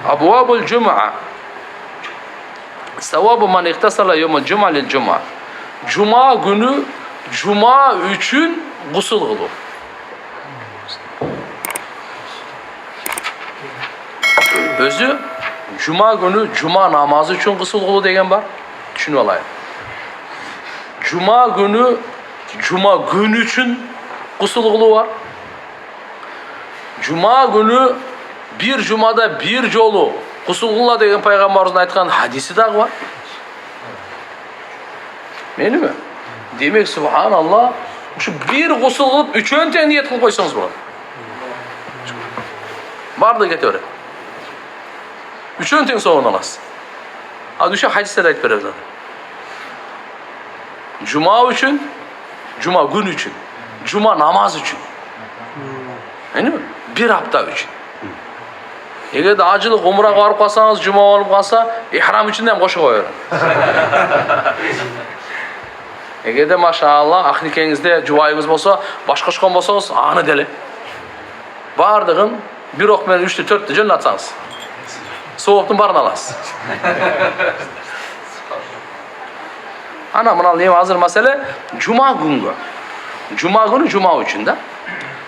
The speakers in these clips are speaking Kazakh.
Abwabul Cuma. Sevabu man ihtasala yevmel cuma lil cuma. Cuma günü cuma üçün gusül kılır. Özü cuma günü cuma namazı üçün gusül kılır degen var. Düşünüp alayım. Cuma günü cuma gün üçün gusül kılır var. Cuma günü bir cumada bir jolu gusül kıla degen Peygamberimizin aytkan hadisi de var. Meni mi? Demek subhanallah, şu bir gusül kılıp üçün ten niyet kılıp koysanız болады. Var da ketör. Üçün ten soğun alасыз. Az düşe hadiste de aytып берет zaten. Cuma üçün, cuma gün üçün, cuma namaz üçün. Meni mi? Bir hafta üçün. Eğer de acılık umraga barıp kalsanız, cuma olup kalsa, ihram üçün de hem koşu koyuyor. Eğer de maşallah ahlikenizde cuvayınız olsa, başka çıkan olsanız, anı deli. Bardığın bir okmen 3'lü 4'lü cönün atsanız. Soğuktun barını alasız. Ana mınal neyim hazır mesele? Cuma günü. Cuma günü cuma üçün de.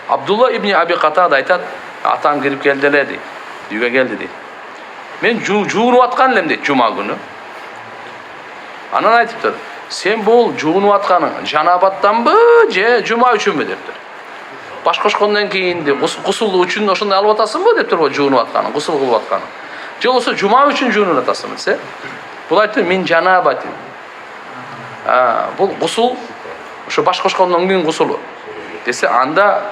Abdullah İbni Abi Katada aytat, atan girip geldi dedi. Düğe geldi dedi. Men juğunu atkan lem dedi cuma günü. Anan aytıp dedi. Sen bol juğunu atkanın janabattan mı, je cuma üçün mü deptir. Başkoşkondan keyin de gusulu üçün oşunda alıp atasın mı deptir o juğunu atkanın, gusul kılıp atkanın. Je olsa cuma üçün juğunu atasın mı sen? Bul aytты min janabatin. Bu gusul şu başkoşkondan keyin gusulu. Dese anda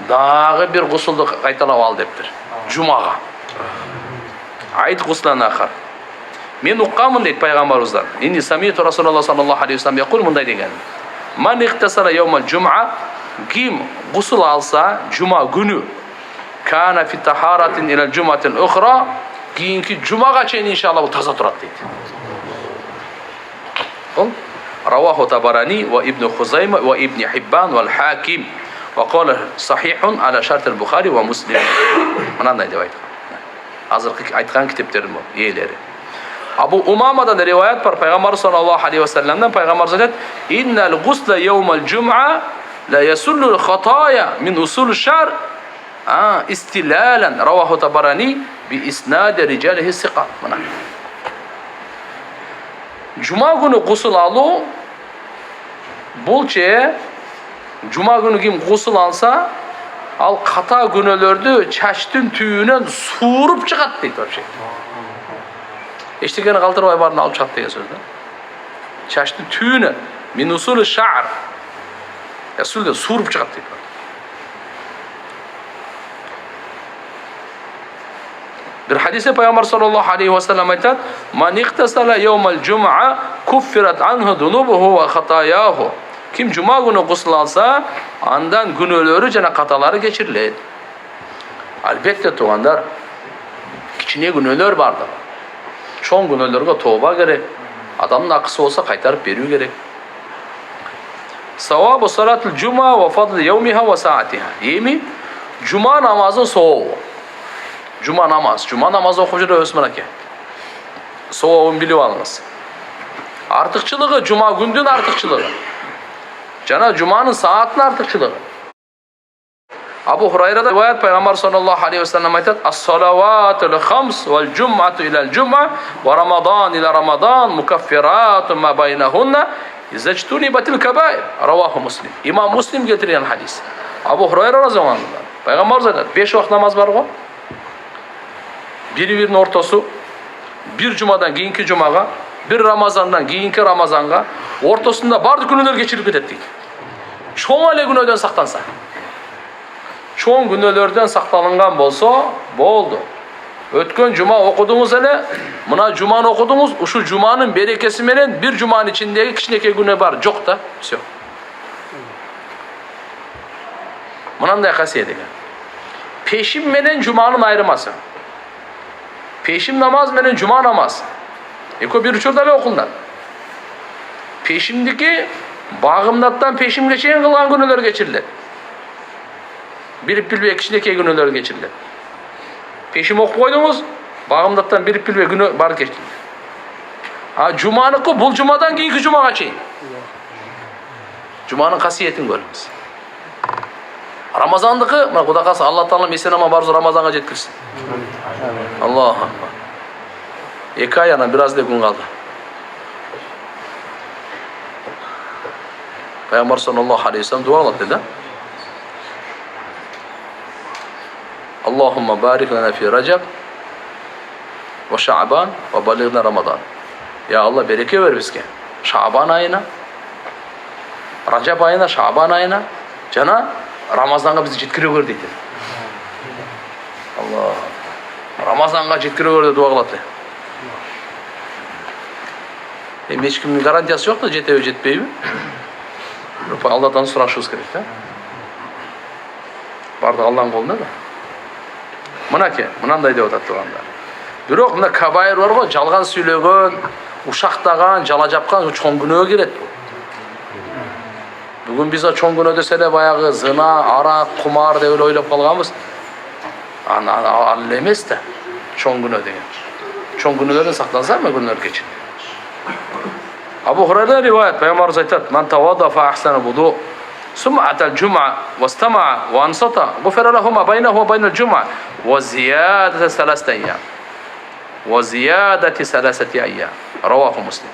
dağı bir gusuldu kaytalap al deptir. Cumaga. Ait guslan ahar. Men uqqamın deydi Peygamberimizden. İnni sami'tu Rasulullah sallallahu aleyhi ve sellem yakul bunday degen. Man ihtasara yevmel cum'a, kim gusul alsa cuma günü kana fi taharatin ilal cum'atin ukhra, kiyinki cumaga çeyin inşallah bu taza turat deydi. Ol. Ravahu Tabarani ve İbn Huzayme ve İbn Hibban ve Hakim ve kâle sahihun ala şartel Bukhari ve Muslim. Mananday deydi. Hazırki aytkan kitapların bu, iyileri. Abu Umama'dan rivayet var Peygamber sallallahu aleyhi ve sellem'den. Peygamber zat innel gusle yevmel cum'a la yasullul hataya min usul şer istilalen ravahu Tabarani bi isnad ricalihi sikat. Cuma günü gusül alı bulçe cuma günü kim gusül alsa al kata günölördü çaştın tüyünen suurup çıkat deydi bir şey. Eştikeni kaldırmay barını alıp çıkat деген sözde. Çaştın tüyünen min usulü şa'ar yasulde suurup çıkat deydi. Bir hadise Peygamber sallallahu aleyhi ve sellem aytat man ihtasala yevmel cum'a kuffirat anhu dunubuhu ve hatayahu. Kim cuma günü gusül alsa andan günölörü jana kataları geçirilir. Albatta tuğanlar kichine günölör bardır. Çoğun günölörge tövbe gerek. Adamın akısı olsa kaytarıp berүү gerek. Savabu salatul cuma ve fadlı yevmiha ve saatiha. Yemi cuma namazın soğuğu. Cuma namazı okup жүрө Osman aka. Soğuğun bilip alınız. Artıkçılığı cuma gündün artıkçılığı. Cana cumanın saatinin artıkçılığı. Abu Hurayre'de rivayet Peygamber sallallahu aleyhi ve sellem aytat as-salavatul khams vel cum'atu ila'l cum'a ve ramadan ila ramadan mukaffiratun ma beynehunna izectunibatil kebair. Ravahu Muslim. İmam Muslim getirilen hadis. Abu Hurayre radıyallahu Peygamber zaten 5 vakit namaz var o. Birinin ortası bir cumadan keyinki cumaga, bir Ramazandan keyinki Ramazanga ortasında bardı günler geçirip kettik. Çoğun ele günöden saklansa. Çoğun günlerden saklangan bolsa boldu. Ötken cuma okudunuz ele, mına cumаны okudunuz, uşu cumanın berekesi menen bir cumanın içindeki kişineke güne var, yok da, все. Mınanday kasiyet eken. Peşin menen cumanın ayrıması. Peşim namaz menen cuma namaz. Eko bir uçurda okuldan. Peşimdeki bağımdattan peşim geçen kılan günler geçirilir. Bilip bilbek kişideki günler geçirilir. Peşim okup koydunuz, Багымдаттан берип билбей күнөө бар кечти. Жуманыкы бул жумадан кийинки жумага чейин. Жуманын касиетин көрүңүз. Рамазандыкы, мына Кудай кааласа Алла Таала месенама барыбыз Рамазанга жеткирсин. Аллаху акбар. 2 ай анан бир аз эле күн калды. Пайгамбар саллаллаху алейхи вассалам дуа кылат да. Аллахумма барик лана фи Раджаб ва Шаабан ва балигна Рамадан. Ya Allah bereke ver bizge. Şaban ayına, Racab ayına, Şaban ayına, cana Ramazan'a bizi jetkire gör deydi. Allah. Ramazan'a jetkire gör de dua kıladı. Hiç kimin garantiyası yok da jetebe jetpeyi mi? Allah'tan soruşumuz gerek de. Bardı Allah'ın kolunda da. Mınanday деп атат турганда. Бирок мына кабайыр бар го, жалган сүйлөгөн, ушактаган, жала жапкан чоң күнөө кирет. Бүгүн биз чоң күнөө десе эле баягы зына, арак, кумар деп эле ойлоп калганбыз. Ал эмес да. Чоң күнөө деген. Чоң күнөөлөрдөн сактанса ма күнөр кечин. Абу Хурайра риваят, Пайгамбарыбыз айтат: "Ман тавадда фа ахсана вуду, ثم أتى الجمعة واستمع وأنصت غفر له ما بينه وبين الجمعة وزيادة 3 أيام وزيادة 3 أيام." رواه Muslim.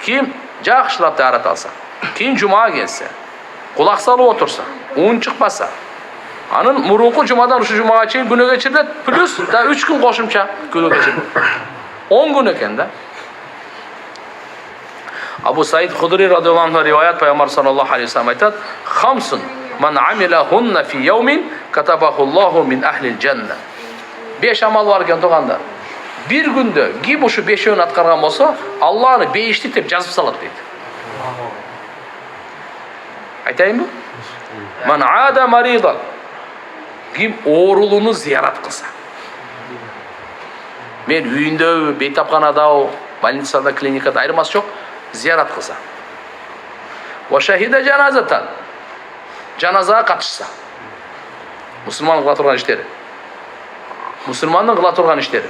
Kim жақшылап таарат алса, кейін жумаға келсе, құлақ салып отырса, уын шықпаса, анын мурунку жумадан ушу жумаға чейин күнөө кечирилет, плюс да 3 күн кошумча күнөө кечирилет. 10 күн экен да. Abu Said Hudri radıyallahu anh rivayet Peygamber sallallahu aleyhi ve sellem aytat: "Hamsun man amilahunna fi yawmin katabahullahu min ahlil cennet." 5 amal var ekan to'g'anda. Bir günde kim uşu 5'ini atkargan bolsa, Allah'ını 5'lik deb жазып салат deydi. Aytayın mı? Man aada maridan. Kim oğruluğunu ziyaret kılsa. Men үйүндө, бейтапканада, больницада, клиникада айырмасы жоқ, ziyaret kılsa. Ve şehide cenazeten. Cenazaya katışsa. Müslümanın kıla turgan işleri. Müslümanın kıla turgan işleri.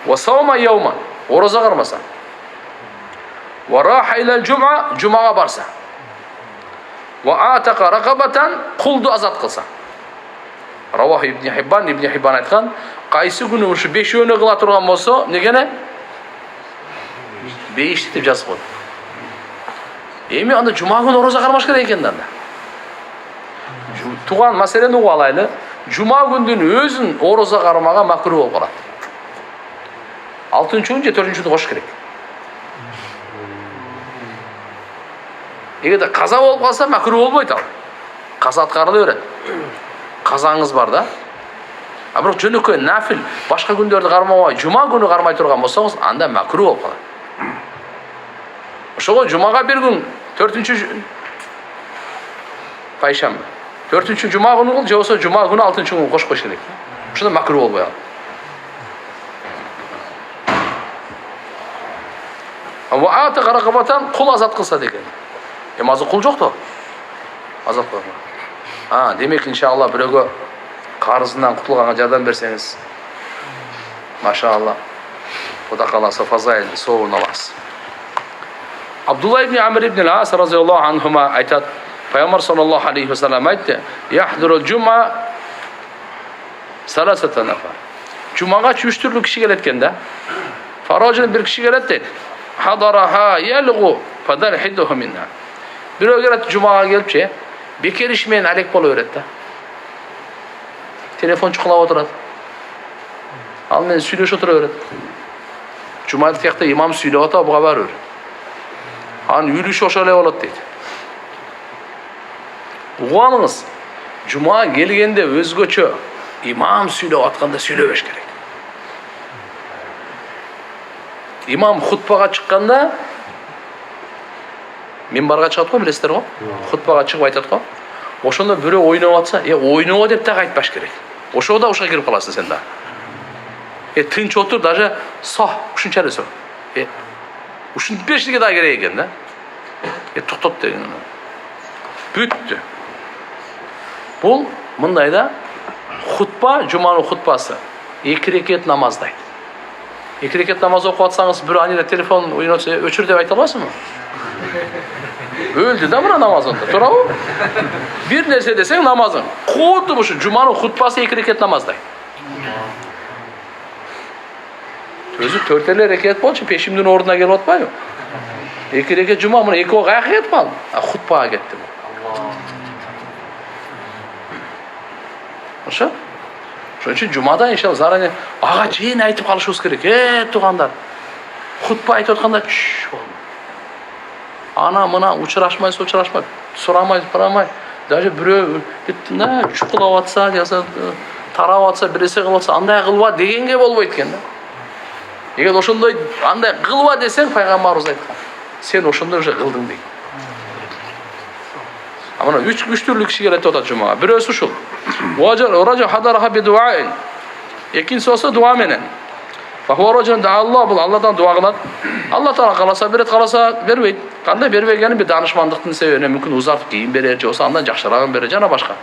Ve savma yevman. Oroza kırmasa. Ve raha ilel cuma. Cuma'ya barsa. Ve ataka rakabeten. Kuldu azat kılsa. Ravah İbn Hibban. İbn Hibban aytkan. Qaysı günü şu 5 yönü kıla turgan bolsa, ne gene? 5 деп жазып қойды. Эми анда жума күнү ороза кармаш керек экен да. Туган маселени угуп алайлы. Жума күндүн өзүн ороза кармага макруh болуп калат. 6-күн же 4-күндү кош керек. Эгерде каза болуп калса макруh болбойт ал. Каза аткарыла берет. Казаңыз бар да. А бирок жөнөкөй нафил башка күндөрдү кармабай, жума күнү кармай турган болсоңуз, анда макруh болуп калат. Ошого жумага бир күн 4-күн пайшамбы. 4-күн жума күнү кыл, же болбосо жума күнү 6-күн күн кош коюш керек. Ошондо макруh болбой калат. Ва ата каракабатан кул азат кылса деген. Эми азыр кул жок то. Азат кылган. Демек иншалла бирөөгө карызынан кутулганга жардам берсеңиз, машаалла, Кудай кааласа фазаилди сообун аласыз. Abdullah ibn Amr ibn al-As radıyallahu anhuma aytat, Peygamber sallallahu aleyhi ve sellem aytdı: "Yahdurul cuma salasata nafar." Cumaga 3 türlü kişi geletken de. Faracın bir kişi gelet dedi. Hadaraha yelgu fadarhiduhu minha. Birөө gelet cumaga gelipçe bekер işmeyen alek bolu öğretti. Telefon çukulap oturат. Al men süйлөшүп отура берет. Cuma'da tiyakta imam süйлөп ата, буга барып. Анын үйлүшү ошол эле болот дейт. Угуңуз, жума келгенде өзгөчө имам сүйлөп атканда сүйлөбөш керек. Имам хутбага чыкканда минбарга чыгат го, билесиздер го? Хутбага чыгып айтат го. Ошондо бирөө ойноп атса, ойноо деп так айтпаш керек. Ошого да ушка кирип каласың сен да. Тынч отур, даже ушунча эле со. Ушинтип беришиге да керек экен да. Токтот деген. Бүттү. Бул мындай да, хутба, жуманын хутбасы. 2 рекет намаздайды. 2 рекет намаз оқып атсаңыз, бір анада телефон ойнатса, өчір деп айта аласың ба? Өлді да мына намазында, тура ғой? Bir нәрсе десең намазың. Құдды бұшы, жұманың хутбасы 2 рекет намаздайды. Өзі 4 рекет болшы, пешімдің орнына келіп отпай. 2 рекет жұма, мұны 2 оқ ақ етіп ал. Хутбаға кетті бұл. Оша? Шonun için Cuma'da inşallah zaten ağa çeyin aytıp kalışımız gerek. Tuğanlar. Hutba aytıp otkanlar. Ana mına uçuraşmayız, soramayız, paramayız. Даже біреу çukulap atsa, tarap atsa, birisi kılıp atsa, андай kılva degenge bolbойт eкен да. Егер ошондой андай кылба десең, пайгамбарыбыз айткан. Сен ошондой уже кылдың дейт. Мына үч түрлүү киши келет атат жумага. Бирөөсү ушул. Ража хадараха би дуаин. Экинчиси болсо дуа менен. Фахуа ража да Аллах, бул Алладан дуа кылат. Алла таала кааласа берет, кааласа бербейт. Кандай бербегени бир данышмандыктын себебинен мүмкүн узартып кийин берер, же болсо андан жакшырагын берер, жана башка.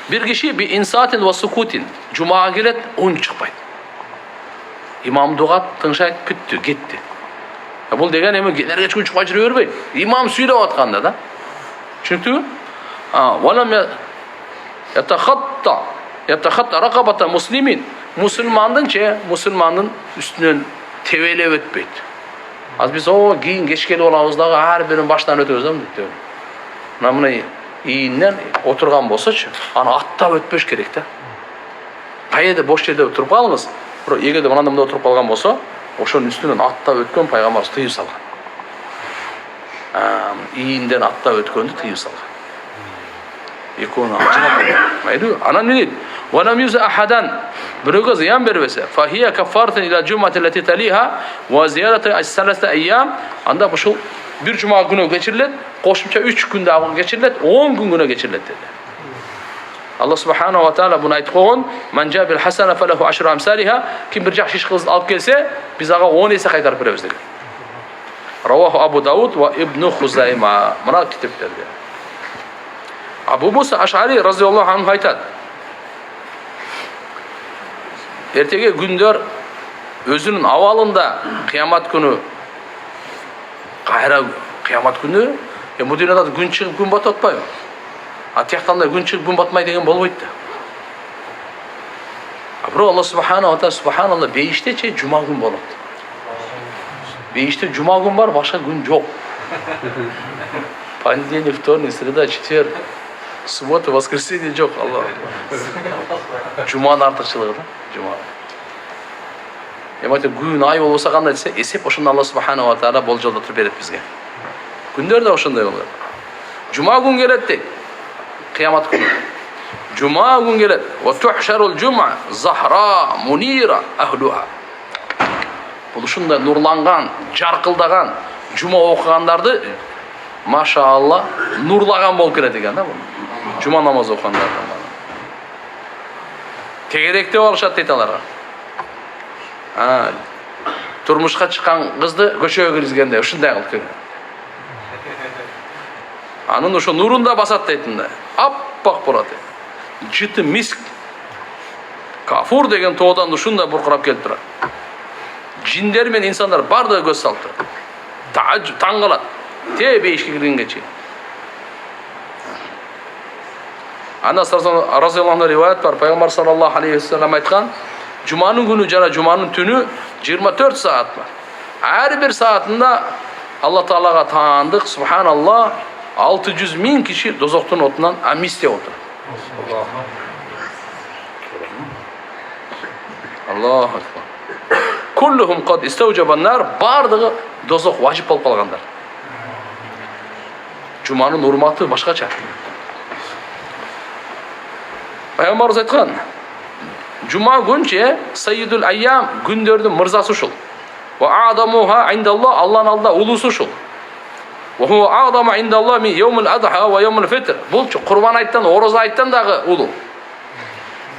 Бир киши би инсатин ва сукутин жумага келет, үн чыкпайт. Имам дугат, тыңшайт, бүттү, кетти. Бул деген эми кенерге чыкпай жүрө бербейт. Имам сүйлөп атканда да. Çünkü وَلَمْ يَتَخَطَّ رَقَبَةَ muslimin. Müslümanın üstünden tevele ötpeydi. Az biz o giyin geçkeli olamızdağı her birinin baştan ötüyoruz değil mi? Buna iyinden oturgan bolsa-çı, ana atta ötpöş gerek de. Kayede boş yerde oturup kalınız. Егерде мынандамда oturup kalgan bolsa, oşonun üstünden atta ötken Peygamber tıyıp salgan. İyinden atta ötkönді tıyıp salgan. Ekonu açılap. Ana ne deydi? وَلَمْ يُزَ أَحَدًا Biröge ziyan bermese. فَهِيَ كَفَّارَةً إِلَى الْجُمَّةِ الَّتِي تَلِيهَا وَزِيَادَةً ثَلَاثَةَ أَيَّامٍ Anda bu şul bir cuma günü geçirilet, koşumça 3 gün daha geçirilet, 10 gün güne geçirilet dedi. Allah subhanahu wa ta'ala buna aytib qo'ygan, "Man jabil hasana falahu 10 amsalha." Kim bir yaxshi ish qilib olib kelsa, biz aga 10 esa qaytarib beramiz degan. Rawahu Abu Davud va Ibn Xuzayma. Mana kitoblarda. Abu Musa Ash'ari raziyallohu anhu aytadi. Ertege gündör özünün avalında kıyamet günü kıyamet günü bu dünyada gün çıkıp gün batatpay. Atiyaqtanda gün çıkıp gün batmay degen bolboyt da. Biro Allah subhanahu wa ta'ala subhanallah beyişte cuma gün bolot. Beyişte cuma gün var, başka gün yok. Понедельник, вторник, среда, четверг, суббота, воскресенье yok Allah. Cuma'nın artıqçılığı da. Cuma. Emate gün ay olsa qanday dese, esep oşunda Allah subhanahu wa ta'ala bol jolda turib berет bizge. Günдөр de oşunday bolot. Cuma gün gelet Kıyamet günü. Cuma gün gelet. Ve tuhşarul cuma zahra munira ahluha. Buluşunda nurlangan, jarkıldagan cuma okuganlardı maşallah nurlagan bol kiret ekan da bu. Cuma namazı okuganlardan. Tegerekte oluşat deyt alarga. Turmuşka çıkan kızdı köşöge kirgizgende ушундай кылып келген. Anın ошо nurunda basat deytinde. Appak bolat. Жыты misk. Kafur degen toğdan ушундай burqurap kelip turar. Jinler men insanlar barda göz saldı. Taң kalat. Te beyişke kirgenге чейин. Anas razıyallahu anh rivayet var. Peygamber sallallahu aleyhi ve sellem aytkan, Cuma'nın günü jana Cuma'nın tünü 24 saat var. Her bir saatinde Allah Teala'ga taandık. Subhanallah 600.000 kişi dozoktun otundan amnistiya otur. Allahu akbar. Kulluhum qad istawjabannar bardığı dozok vacip bolup kalganlar. Cuma'nın hurmatı başkaça. Peygamberimiz aytkan, Cuma günçe Sayyidul Ayyam gündördün mırzası şul. Ve a'damuha indallah Allah'ın aldığında ulusu şul. Ve huve a'dama indallah min yevmul adha ve yevmul fitr. Bu kurban ayttan, oroz ayttan dağı ulu.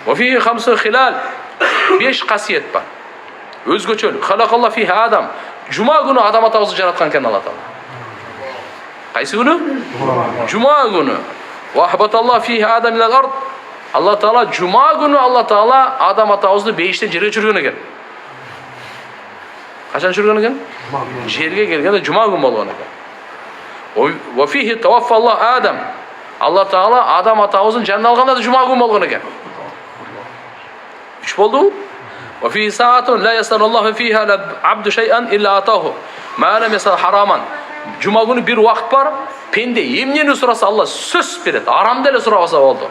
Ve fihi khamsu hilal. 5 kasiyet var. Özgöçölü. Halakallah fihi adam. Cuma günü adam atağızı jaratkan ken Allah Teala. Qaysı günü? Cuma günü. Ve ahbatallah fihi adam ilal ard. Alloh taolo juma kuni Alloh taolo Adam atamizni beshikdan yerga tushirgan ekan. Qachon tushirgan ekan? Yerga kelganda juma kuni bo'lgan ekan. Va fihi tawaffalloh Adam. Alloh taolo Adam atamizni jannatga olganda juma kuni bo'lgan ekan. 3 bo'ldi. Va fihi sa'atun la yasallallohu fiha abdu shay'an illa atahu. Ma lam yasal haraman. Juma kuni bir vaqt bor, pende emneni so'rasa Alloh so'z beradi. Aramda ele so'rasa bo'ldi.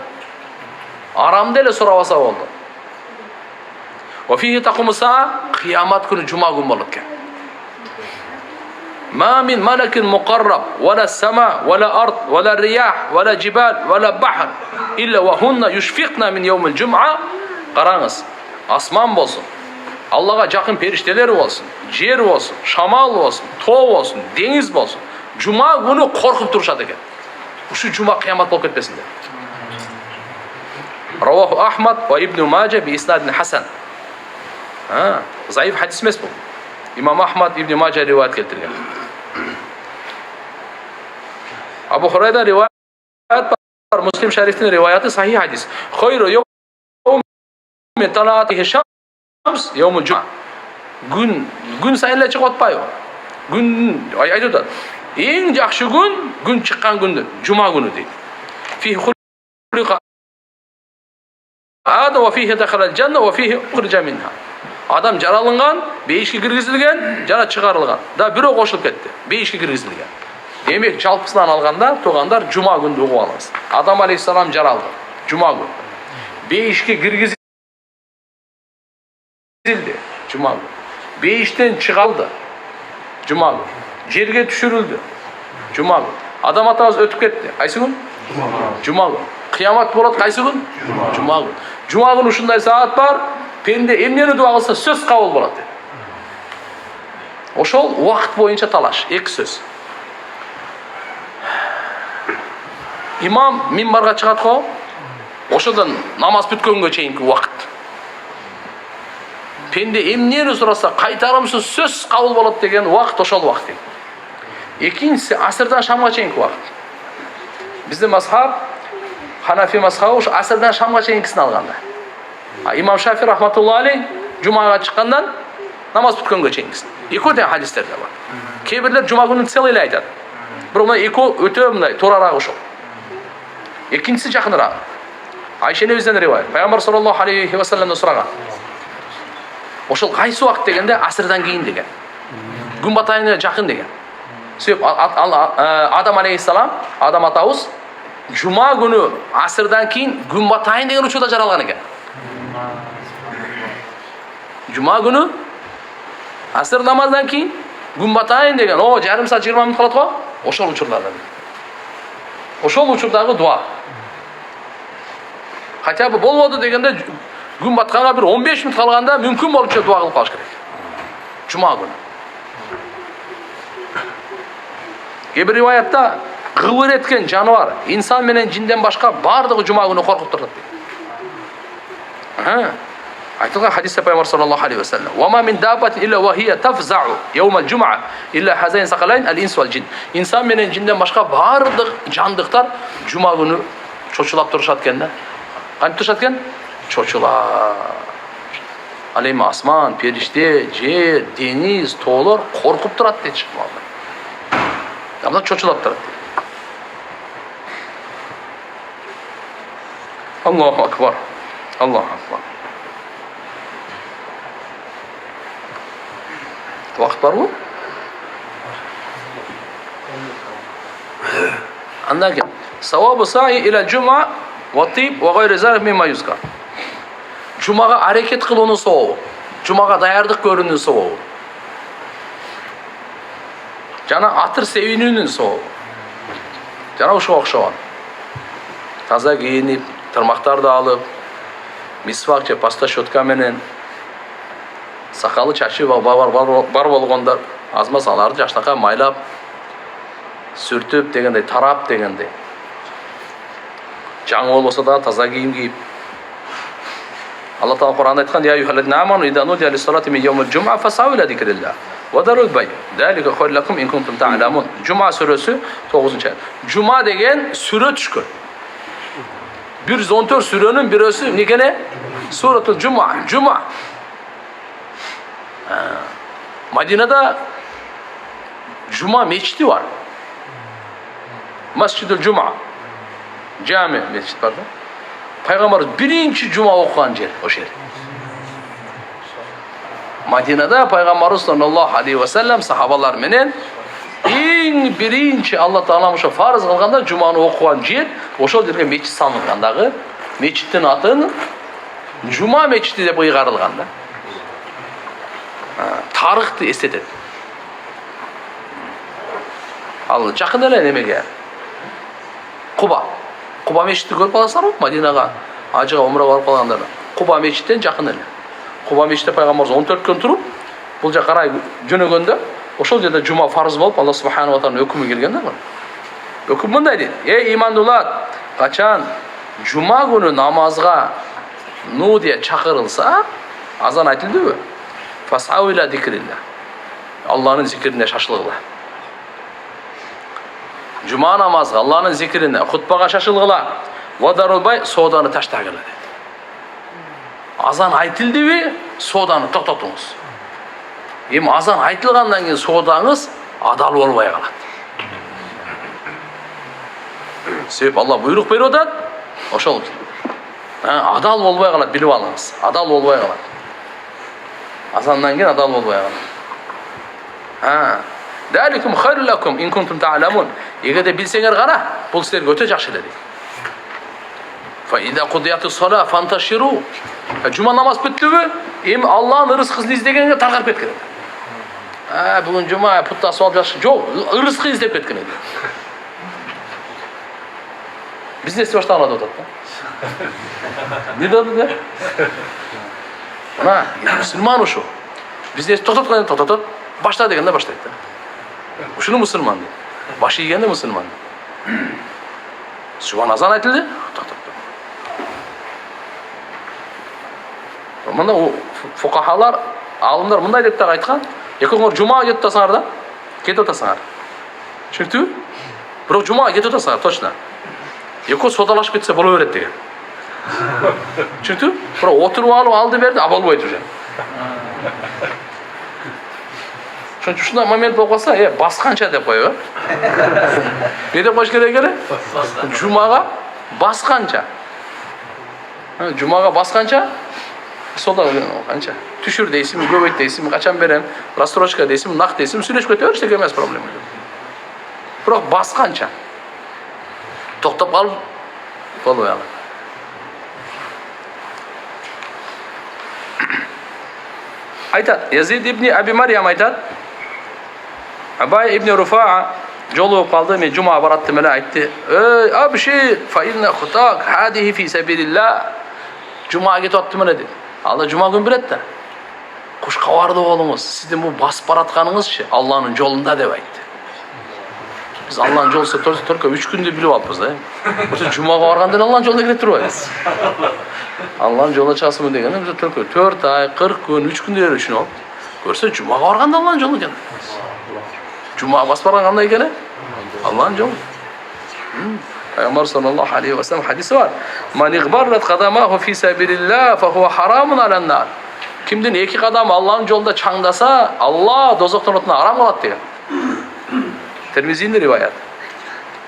Aramda ele so'rasa bo'ldi. Va fihi taqumu sa'a, qiyomat kuni juma kuni bo'ladi ekan. ما من ملك مقرب ولا السماء ولا أرض ولا الرياح ولا جبال ولا بحر إلا وهن يشفقن من يوم الجمعة. Qarаңыз, asman болсын, Allah'a жақын періштелер болсын, жер болсын, шамал болсын, тау болсын, деңіз болсын, жұма күні қорқып тұрышады екен. Ушу жұма қиямат болып кетпесін деп. Раваху Ахмад ва Ибн Маджа би иснадин хасан. Заиф хадис емес бұл. Имам Ахмад Ибн Маджа риwayat келтірген. Абу Хурайра риwayat бар, Муслим шарифтің риwayаты сахих хадис. Хойру yawmin tala'atihi shams yawmul jum'a. Gün sayınla çıkıp atpay o. Gün aytadi. Eng yaxshi gün chiqqan kundir, juma kuni deydi. Fihi khuliqa Adam va fihi dakhala al-janna va fihi ukhrija minha. Adam jaralıngan, beyishga kirgizilgan, jara chiqarilgan. Da biri qo'shilib ketdi. Beyishga kirgizilgan. Demek жалпысынан алганда, тугандар жума күнді угуп алабыз. Адам алейхиссалам жаралды. Жума күн. Бейишке киргизилди. Жума күн. Бейиштен чыгалды. Жума күн. Жерге түшүрүлдү. Жума күн. Адам атабыз өтүп кетти. Кайсы күн? Жума күн. Кыямат болот кайсы күн? Жума күн. Жума күн ушундай саат бар, пенде эмнени дуа кылса сөз кабыл болот. Ошол убакыт боюнча талаш, эки сөз. İmam minbarga чыгат го, ошодон намаз бүткөнгө чейинки убакыт. Пенде эмнени сураса кайтарымсыз сөз кабыл болот деген убакыт ошол убакыт. Экинчиси асырдан шамга чейинки убакыт. Биздин мазхаб, Ханафи мазхабы ушу асырдан шамга чейинкисин алганда. Имам Шафи рахматуллахи алейх жумага чыккандан намаз бүткөнгө чейинкисин. Экөө да хадистерде бар. Кээ бирлер жума күнүн целый айтат. Бирок мына экөө өтө мындай туураараак ошол. Экинчиси жакыныраак. Айша энебизден риваят. Пайгамбар саллаллаху алейхи ва салламдан сураган. Ошол кайсы убакыт дегенде асырдан кийин деген. Күн батайына жакын деген. Себеп Адам алейхиссалам, Адам атабыз жума күнү асырдан кийин күн батайын деген учурда жаралган экен. Жума күнү асыр намаздан кийин күн батайын деген, о жарым саат 20 мүнөт калат го. Ошол учурларда. Ошол учурдагы дуа. Хотя бы болбоду дегенде күн батканга бир 15 мүнөт калганда мүмкүн болчу дуа кылып калыш керек. Жума күнү. Кээ-бир риваятта кыбыр эткен жаныбар, инсан менен жинден башка бардыгы жума күнү коркуп турат дейт. Айтылган хадисте Пайгамбар саллаллаху алейхи ва саллям: "Ва ма мин даббатин илля ва хия тафзау йаумал жум'a илля хазайн сакалайн ал-инс вал джин." Инсан менен жинден башка бардык жандыктар жума күнү чочулап турушат экен да. Кантип турушат экен? Чочулап. Ал эми асман, периште, жер, дениз, тоолор коркуп турат дейт. Амна чочулап турат. Аллаху акбар. Аллаху акбар. Вақыт бар ғой? Андан кейін сауабы саи иля жума ва тиб ва гайри залик мимма юзкар. Жумаға арекет кылууну сауабы, жумаға даярдык көрүүнүн сауабы. Жана атыр себинүүнүн сауабы. Жана ушуга окшогон. Таза кийинип, тырмактарды алып, мисвак же паста щетка менен сакалы чачы бар болгондор азмаз аларды жаштакка майлап сүртүп дегендей, тарап дегендей. Жаңы болбосо да таза кийим кийип. Алла Таала Кур'анда айткан: "Я юхаллазина аману ида нудия лис-салати мин йаумил жум'a фасау иля зикрилlah ва дарул бай. Залика хайрун лакум ин кунтум та'ламун." Жума сүрөсү 9-аят. Жума деген сүрө түшкөн. 114 сүрөнүн бирөөсү некене? Суратул Жума. Жума. Madina'da Cuma meçidi var. Masjidul Cuma. Cami meçid var da. Peygamberimiz birinci Cuma okuyan yer o yer. Madina'da Peygamberimiz sallallahu aleyhi ve sellem sahabalar menen en birinci Allah Teala'nın farz kılganda Cuma'nı okuyan yer oşol жерге meçid salıngandağı meçidin atın Cuma meçidi dep ыйгарылган. Тарыхты эстетет. Ал жакын эле немеге? Куба. Куба мечити көрүп аласыздар го? Мадинага ажыга умрага барып калгандар. Куба мечиттен жакын эле. Куба мечитте пайгамбарыбыз 14 күн туруп, бул жака карай жөнөгөндө, ошол жерде жума фарз болуп, Алла субханаху ва тааlanын өкүмү келген да. Өкүм мындай дейт: "Эй имандуулар, качан жума күнү намазга нудия чакырылса, азан айтылдыбы? Fas'au ila zikrillah. Allah'ın zikrine şaşılgıla. Cuma namazı Allah'ın zikrine, hutbaga şaşılgıla. Vadarul bay sodаны taştagıla dedi. Azan aytıldı mı sodаны to'xtatыңыз. Эми azan aytılgandan keyin sodаңыз adal болбой калат. Себеп Allah буйрук берип атат. Ошол. Adal болбой калат, билип алыңыз. Adal болбой калат. Azandan keyin adal bolbay kалат. Dalikum khayrun lakum in kuntum ta'lamun. Эгерде билсеңер гана, бул силерге өтө жакшы эле дейт. Fa idza qudiyatus salat fantashiru. Cuma namaz бүттүбү? Эми Аллахтын ырыскын издегенге таркап кеткен. Бүгүн жума путта сабап жакшы. Жок, ырыскы издеп кеткен эди. Бизнес баштаган деп атат да. Не dedi de? Ana, Müslüman o şu. Bizde totat, başla degende başlaydı. Şunu Müslüman diyor. Başı yiyende Müslüman diyor. Şu an azan aytıldı. Totat. Mında o fukahalar, alimler mınday dep aytkan. Ekongor Cuma ketip атасыңар да. Кетип атасыңар. Çünkü бирок Cuma кетип атасыңар, точно. Эко содалашып кетсе боло берет деген. Çünkü bura oturup alıp aldı verdi, abalbaydı уже. Çünkü şunda moment болып қалса, басқанша деп қойып. Не деп қойыш керек еді? Жұмаға басқанша. Жұмаға басқанша, сода қанша. Түшір дейсің, көбейт дейсің, қачан берем, рассрочка дейсің, нақ дейсің, сөйлесіп кете бер, ештеңе емес проблема. Бірақ басқанша. Тоқтап қалып, болбай қалады. Айтат, Язид ибн Аби Марьям айтат, Абай ибн Руфаа жолу болып қалды, мен жума бараттым эле айтты. Ey абшир, fa inna khutak hadihi fi sabilillah. Жума кетип аттым эле dedi. Алла жума күн берет да. Куш кабарды болуңуз, сиздин бул басып баратканыңызчы Алланын жолунда деп айтты. Biz Allah'ın жолусу только 3 күндө билип алыппыз да. Ошо жумага барганда Алланын жолуна кире турбайбыз. Алланын жолуна чыгасыңбы дегенде биз только 4 ай, 40 күн, 3 күндө өчүнүп алып. Көрсө жумага барганда Алланын жолу экен. Жумага басып барган кандай экен? Алланын жолу. Пайгамбар саллаллаху алейхи ва саллям хадиси бар. Ман игбаррат кадамаху фи сабилилlah fa huwa haramun alan-nar. Кимдин 2 кадам Алланын жолунда чаңдаса, Алла дозоктон отуна арам кылат деген. Tirmizi'nin rivayet.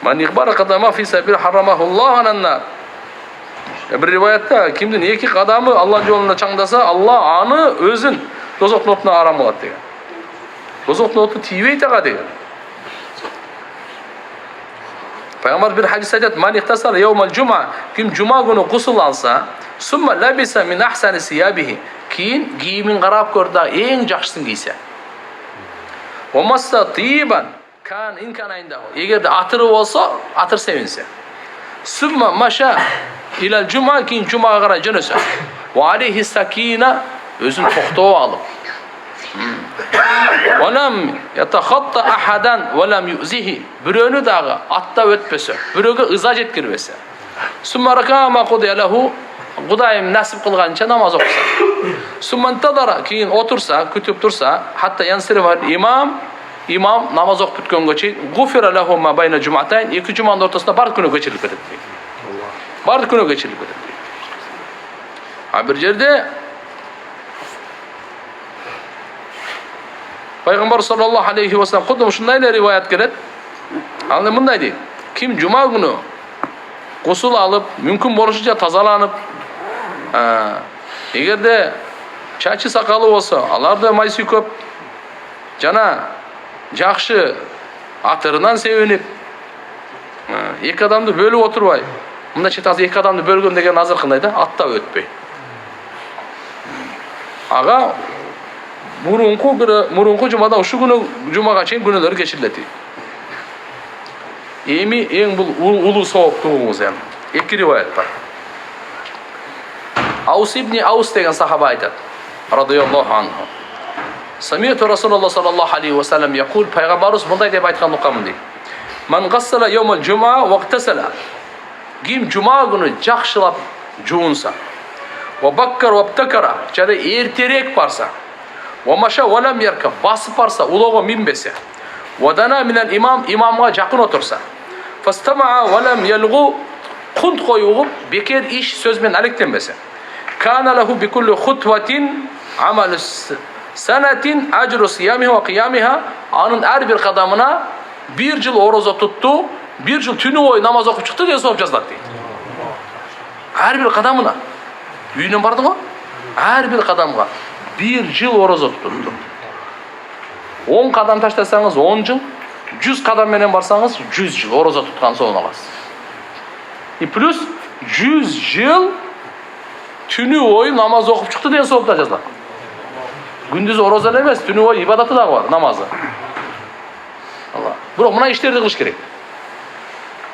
Man ikhbara kadama fi sabil harramahullah alan-nar. Bir rivayette kimdin 2 kadamı Allah'ın yolunda çаңдаса, Allah anı özün dozok notuna aram kılат деген. Dozok notu tiyibey taga деген. Peygamber bir hadis aytат, man ihtasala yawmal cuma, kim cuma günü gusül alsa, summa labisa min ahsani siyabihi, keyin giyimin qarap көрді, ең жақсысын кийсе. Wa massa tiban kan inkanayindahu. Егерде атыры болса, атыр sevинse. Summa masha ilal cuma, keyin cumaga qarай жөнөсө. Wa alayhi sakina, özün toktоо alıp. Wa lam yatakhatta ahadan wa lam yuzihi. Biröөнү дагы аттап өтпөсө, бирөөгө ыза жеткирбесе. Summa rakama qudiya lahu, Кудайым насип кылганча намаз окуса. Summa intadara, keyin otursa, күтүп турса, hatta yansirif imam namaz okup bütkөнгө чейин gufira lahu ma bayna jum'atayn, 2 жуманын ортосунда бар күнөө кечирилип кетет. Бардык күнөө кечирип кетет. Бир жерде Пайгамбар саллаллаху алейхи ва саллям кудум ушундай эле риваят келет. Ал мындай дейт: ким жума күнү гусул алып, мүмкүн болушунча тазаланып, эгерде чачы сакалы болсо, аларды майсы көп жана жакшы атырынан себинип, эки адамды бөлүп отурбай, мындайча айтсак эки адамды бөлгөн деген азыркындай да, аттап өтпөй. Ага мурунку жумада ушу күнү жумага чейин күнөөлөр кечирилет. Эми эң бул улуу сооптугубуз эми. Эки риваят бар. Аус ибн Аус деген сахаба айтат, радияллаху анху. Самияту Расулуллах саллаллаху алейхи ва саллям якул, пайгамбарыбыз мындай деп айткан укамын дейт. Ман гассала йомал жума вактасала. Ким жума күнү жакшылап жуунса, ва баккар ваптакара, жана эртерээк барса, ва маша валам ярка, басып барса, улоого минбесе, ва дана минал имам, имамга жакын отурса, фастамаа валам ялгу, кунт коюп, бекер иш сөз менен алектенбесе, кана лаху бикулли хутватин амалу санатин ажру сиямиха ва киямиха, анын ар бир кадамына 1 жыл орозо тутту, 1 жыл түнү бою намаз окуп чыкты деген сооп жазылат дейт. Ар бир кадамына. Үйүнөн барды го? Ар бир кадамга 1 жыл орозо тутту. 10 кадам таштасаңыз 10 жыл, 100 кадам менен барсаңыз 100 жыл орозо туткан соон аласыз. И плюс 100 жыл түнү бою намаз окуп чыкты деген сооп да жазылат. Күндүз орозо эле эмес, түнү бою ибадаты дагы бар, намазы. Бирок мына иштерди кылыш керек.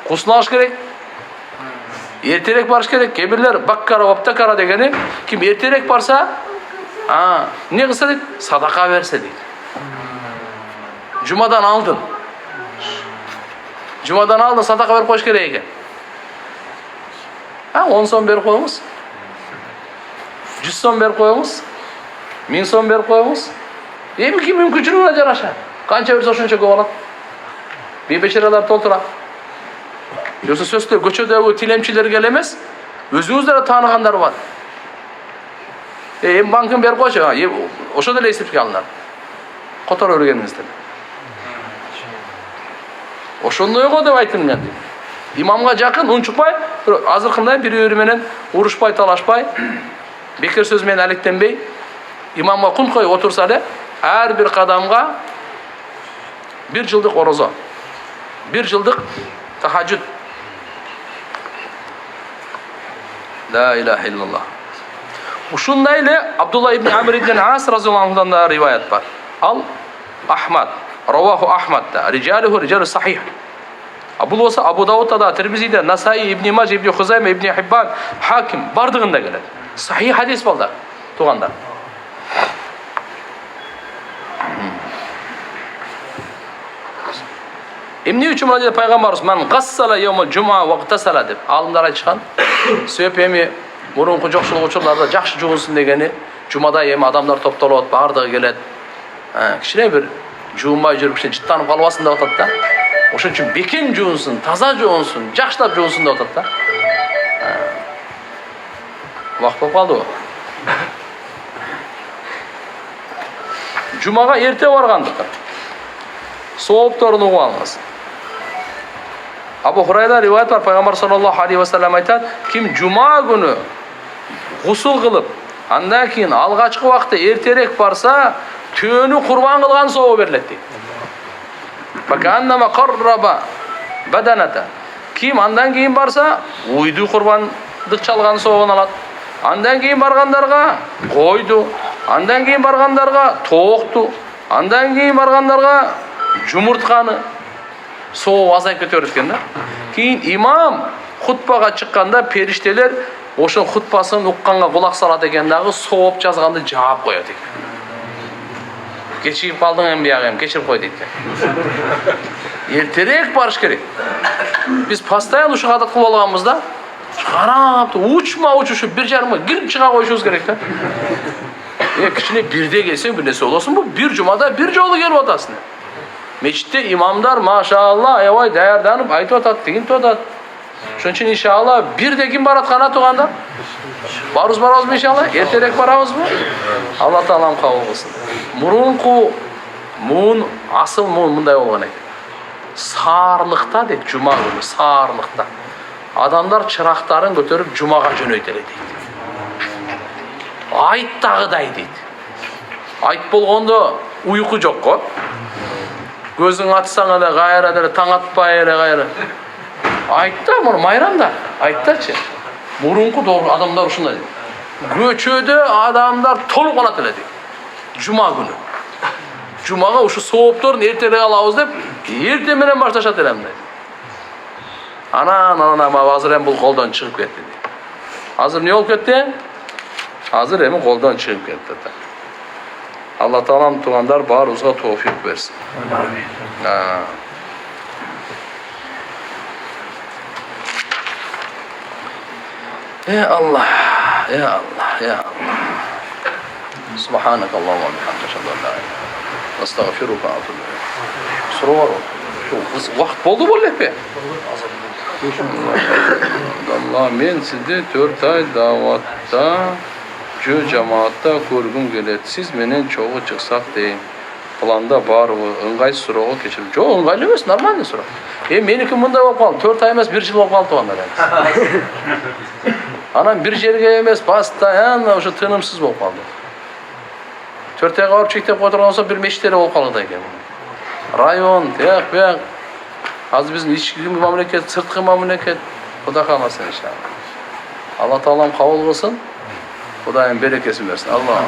Кусун алыш керек. Эртерээк барыш керек. Кебирлер баккара ваптакара дегени, ким эртерээк барса, эмне кылса дейт? Садака берсе дейт. Жумадан алдын. Жумадан алдын садака берип коюш керек экен. 10 сом берип коюңуз. 100 сом берип коюңуз. 1000 сом берип коюңуз. Эми ким мүмкүнчүлүгүнө жараша. Канча берсе ошончо көп алат. Бейбечералар толтура. Жоксо сөзсүз көчөдөгү тилемчилерге эле эмес, өзүңүздөр тааныгандар бар. Эми банкын берип койчу, ошо деле эсепке алынат. Которо өргениңиздер. Ошондой го деп айттым мен. Имамга жакын унчукпай, азыркындай бири-бири менен урушпай, талашпай, бекер сөз менен алектенбей, имамга кунт коюп отурса эле, ар бир кадамга 1 жылдык орозо, 1 жылдык тахажжуд. La ilahe illallah. Ушундай эле Абдулла ибн Амр ибн Ас разияллаху анхудан да риваят бар. Ал Ахмад, раваху Ахмад да, риджалуху риджалу сахих. Абу болса Абу Дауудта да, Тирмизиде, Насаи, Ибн Мажа, Ибн Хузайма, Ибн Хиббан, Хаким бардыгында келет. Сахих хадис балдар, тугандар. Эмне үчүн мына жерде пайгамбарыбыз ман гассала йомул жума вактасала деп алымдар айтышкан. Себеп эми мурунку жокчулук учурларда жакшы жуунсун дегени, жумада эми адамдар топтолот, бардыгы келет. Кичине бир жуунбай жүрүп кичине жыттанып калбасын деп атат да. Ошон үчүн бекем жуунсун, таза жуунсун, жакшылап жуунсун деп атат да. Вакыт болуп калдыбы? Жумага эрте баргандыктан соопторун угуп алыңыз. Абу Хурайра риваят бар, пайгамбар саллаллаху алейхи ва саллям айтат, ким жума күнү гусул кылып, андан кийин алгачкы убакта эртерээк барса, түнү курбан кылган сообу берилет дейт. Баканнама карраба баданата. Ким андан кийин барса, уйду курбандык чалган сообун алат. Андан кийин баргандарга койду, андан кийин баргандарга тоокту, андан кийин баргандарга жумуртканы соо азайып кете берет экен да. Кийин имам хутбага чыкканда периштелер ошол хутбасын укканга кулак салат экен дагы сооп жазганды жаап коет экен. Кечигип калдың эми биягы, кечирип кой дейт экен. Эртерээк барыш керек. Биз постоянно ушуга адат кылып алганбыз да. Карап, учушу 1,5 кирип чыга коюшубуз керек да. Кичине бирде келсең бир нерсе болосун, бул бир жумада бир жолу келип атасың. Мечитте имамдар машалла аябай даярданып айтып атат, тигинтип атат. Şunun için inşallah bir de kim baratxana tuğanda? Barabızmı inşallah? Erterek barabız mı? Allah Taalam kabul kılsın. Asıl muğun bunday olgan ekan. Sağırlıkta deydi, cuma günü, sağırlıkta. Adamlar çıraqtарын götürüp cumaga jönöйтеле deydi. Ayt dağıday deydi. Ayt bolgondo uyku jok go. Gözün atsaң эле кайра деле таң атпай эле кайра. Айтта муну майрамда, айттачы. Мурунку doğru adamlar ушундай дейт. Көчөдө адамдар толук калат эле дейт. Жума күнү. Жумага ушу соопторун эртерээк алабыз деп, эрте менен башташат элем дейт. Анан азыр эми бул колдон чыгып кетти дейт. Азыр эмне болуп кетти? Азыр эми колдон чыгып кетти. Allah Taalam tuğanlar barımıza tevfik versin. Amin. Ya Allah, ya Allah, ya Allah. Subhanaka Allahumma bihamdika eşhedü en la ilahe illa ente estağfiruke ve etûbü ileyk. Soru var mı? Vaqt boldu bu lepe. Allah men sizni 4 ay davatta cemaatda көргүм келет. Siz menen çoğu çıksak deyin. Planda barбы? Ыңгайсыз суроо кечирип. Жок, ыңгайлуу эмес, нормальный суроо. Меники мындай болуп калды. 4 ай эмес, 1 жыл болуп калды тугандар. Анан bir жерге эмес, постоянно уже тынымсыз болуп калды. 4 айга барып чектеп которгон болсо бир мечиттери болуп калды экен. Район, тияк, буяк. Азыр биздин ички мамлекет, сырткы мамлекет. Кудай кааласа иншалла. Allah Taalam kabul kılsın. Kudayın berekesini versin. Allah.